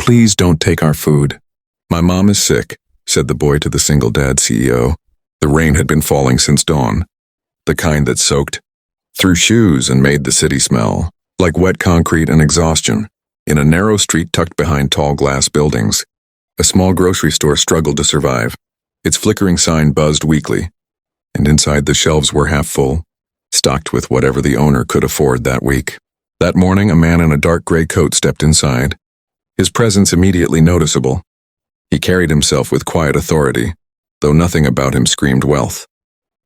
Please don't take our food. My mom is sick, said the boy to the single dad CEO. The rain had been falling since dawn, the kind that soaked through shoes and made the city smell like wet concrete and exhaustion. In a narrow street tucked behind tall glass buildings, a small grocery store struggled to survive. Its flickering sign buzzed weakly, and inside the shelves were half full, stocked with whatever the owner could afford that week. That morning, a man in a dark gray coat stepped inside, his presence immediately noticeable. He carried himself with quiet authority, though nothing about him screamed wealth.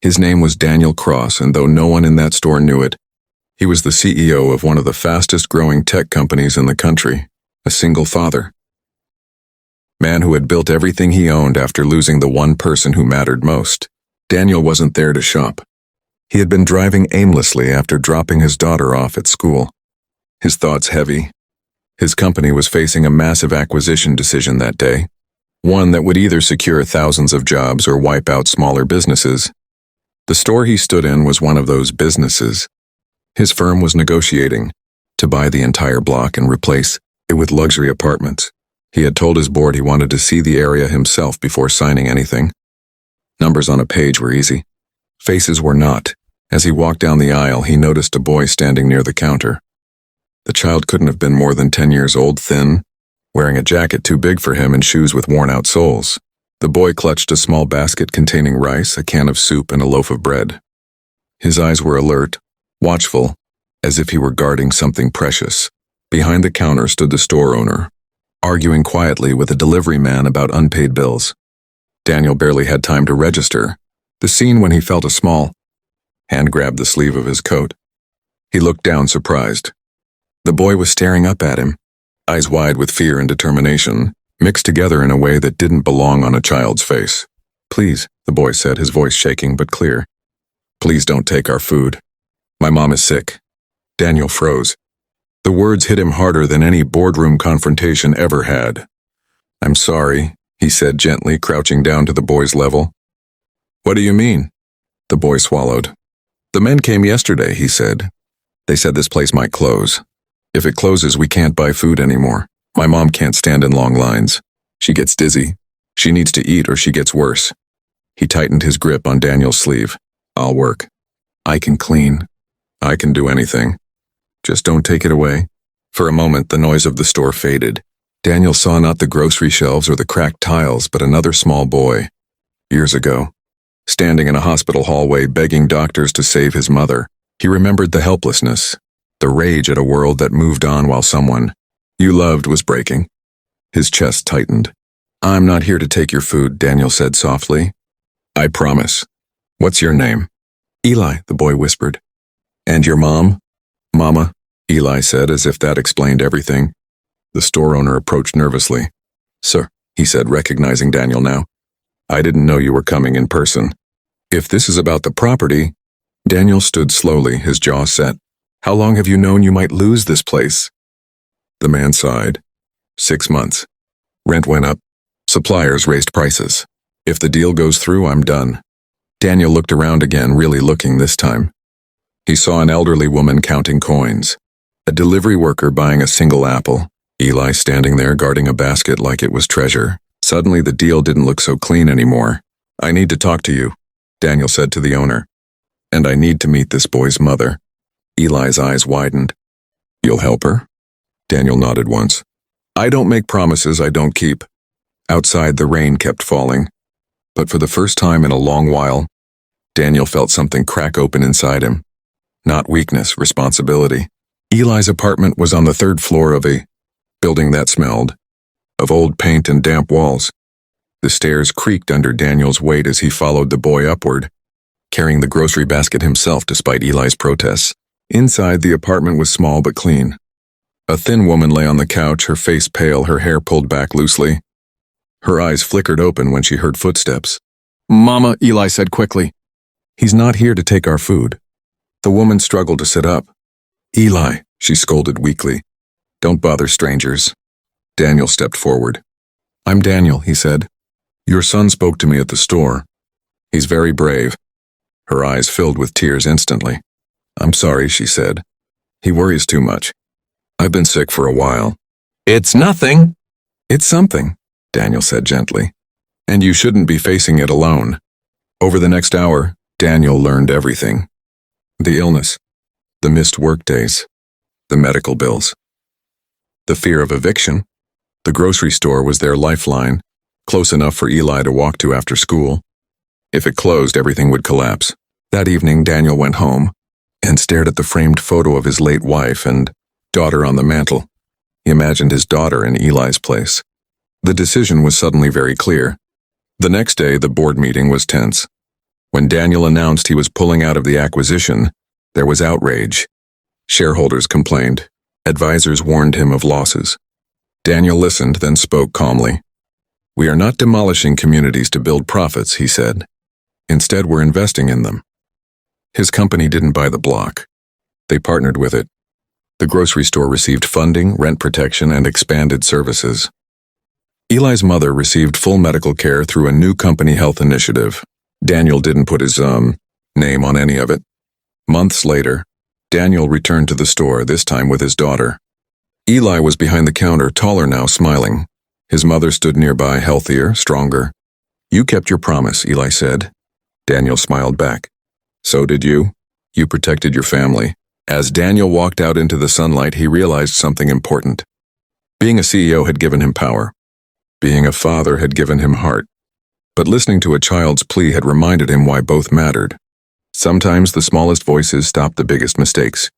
His name was Daniel Cross, and though no one in that store knew it, he was the CEO of one of the fastest-growing tech companies in the country, a single father. Man who had built everything he owned after losing the one person who mattered most. Daniel wasn't there to shop. He had been driving aimlessly after dropping his daughter off at school, his thoughts heavy. His company was facing a massive acquisition decision that day, one that would either secure thousands of jobs or wipe out smaller businesses. The store he stood in was one of those businesses. His firm was negotiating to buy the entire block and replace it with luxury apartments. He had told his board he wanted to see the area himself before signing anything. Numbers on a page were easy. Faces were not. As he walked down the aisle, he noticed a boy standing near the counter. The child couldn't have been more than 10 years old, thin, wearing a jacket too big for him and shoes with worn-out soles. The boy clutched a small basket containing rice, a can of soup, and a loaf of bread. His eyes were alert, watchful, as if he were guarding something precious. Behind the counter stood the store owner, arguing quietly with a delivery man about unpaid bills. Daniel barely had time to register the scene when he felt a small hand grab the sleeve of his coat. He looked down, surprised. The boy was staring up at him, eyes wide with fear and determination, mixed together in a way that didn't belong on a child's face. Please, the boy said, his voice shaking but clear. Please don't take our food. My mom is sick. Daniel froze. The words hit him harder than any boardroom confrontation ever had. I'm sorry, he said gently, crouching down to the boy's level. What do you mean? The boy swallowed. The men came yesterday, he said. They said this place might close. If it closes, we can't buy food anymore. My mom can't stand in long lines. She gets dizzy. She needs to eat or she gets worse. He tightened his grip on Daniel's sleeve. I'll work. I can clean. I can do anything. Just don't take it away. For a moment, the noise of the store faded. Daniel saw not the grocery shelves or the cracked tiles, but another small boy. Years ago, standing in a hospital hallway begging doctors to save his mother, he remembered the helplessness, the rage at a world that moved on while someone you loved was breaking. His chest tightened. I'm not here to take your food, Daniel said softly. I promise. What's your name? Eli, the boy whispered. And your mom? Mama, Eli said, as if that explained everything. The store owner approached nervously. Sir, he said, recognizing Daniel now. I didn't know you were coming in person. If this is about the property... Daniel stood slowly, his jaw set. How long have you known you might lose this place? The man sighed. 6 months. Rent went up. Suppliers raised prices. If the deal goes through, I'm done. Daniel looked around again, really looking this time. He saw an elderly woman counting coins, a delivery worker buying a single apple, Eli standing there guarding a basket like it was treasure. Suddenly the deal didn't look so clean anymore. I need to talk to you, Daniel said to the owner. And I need to meet this boy's mother. Eli's eyes widened. You'll help her? Daniel nodded once. I don't make promises I don't keep. Outside, the rain kept falling. But for the first time in a long while, Daniel felt something crack open inside him. Not weakness, responsibility. Eli's apartment was on the 3rd floor of a building that smelled of old paint and damp walls. The stairs creaked under Daniel's weight as he followed the boy upward, carrying the grocery basket himself despite Eli's protests. Inside, the apartment was small but clean. A thin woman lay on the couch, her face pale, her hair pulled back loosely. Her eyes flickered open when she heard footsteps. Mama, Eli said quickly. He's not here to take our food. The woman struggled to sit up. Eli, she scolded weakly. Don't bother strangers. Daniel stepped forward. I'm Daniel, he said. Your son spoke to me at the store. He's very brave. Her eyes filled with tears instantly. I'm sorry, she said. He worries too much. I've been sick for a while. It's nothing, It's something, Daniel said gently. And you shouldn't be facing it alone. Over the next hour, Daniel learned everything. The illness, the missed workdays, the medical bills, the fear of eviction. The grocery store was their lifeline, close enough for Eli to walk to after school. If it closed, everything would collapse. That evening, Daniel went home and stared at the framed photo of his late wife and daughter on the mantel. He imagined his daughter in Eli's place. The decision was suddenly very clear. The next day, the board meeting was tense. When Daniel announced he was pulling out of the acquisition, there was outrage. Shareholders complained. Advisors warned him of losses. Daniel listened, then spoke calmly. "We are not demolishing communities to build profits," he said. "Instead, we're investing in them." His company didn't buy the block. They partnered with it. The grocery store received funding, rent protection, and expanded services. Eli's mother received full medical care through a new company health initiative. Daniel didn't put his, name on any of it. Months later, Daniel returned to the store, this time with his daughter. Eli was behind the counter, taller now, smiling. His mother stood nearby, healthier, stronger. "You kept your promise," Eli said. Daniel smiled back. "So did you. You protected your family." As Daniel walked out into the sunlight, he realized something important. Being a CEO had given him power. Being a father had given him heart. But listening to a child's plea had reminded him why both mattered. Sometimes the smallest voices stop the biggest mistakes.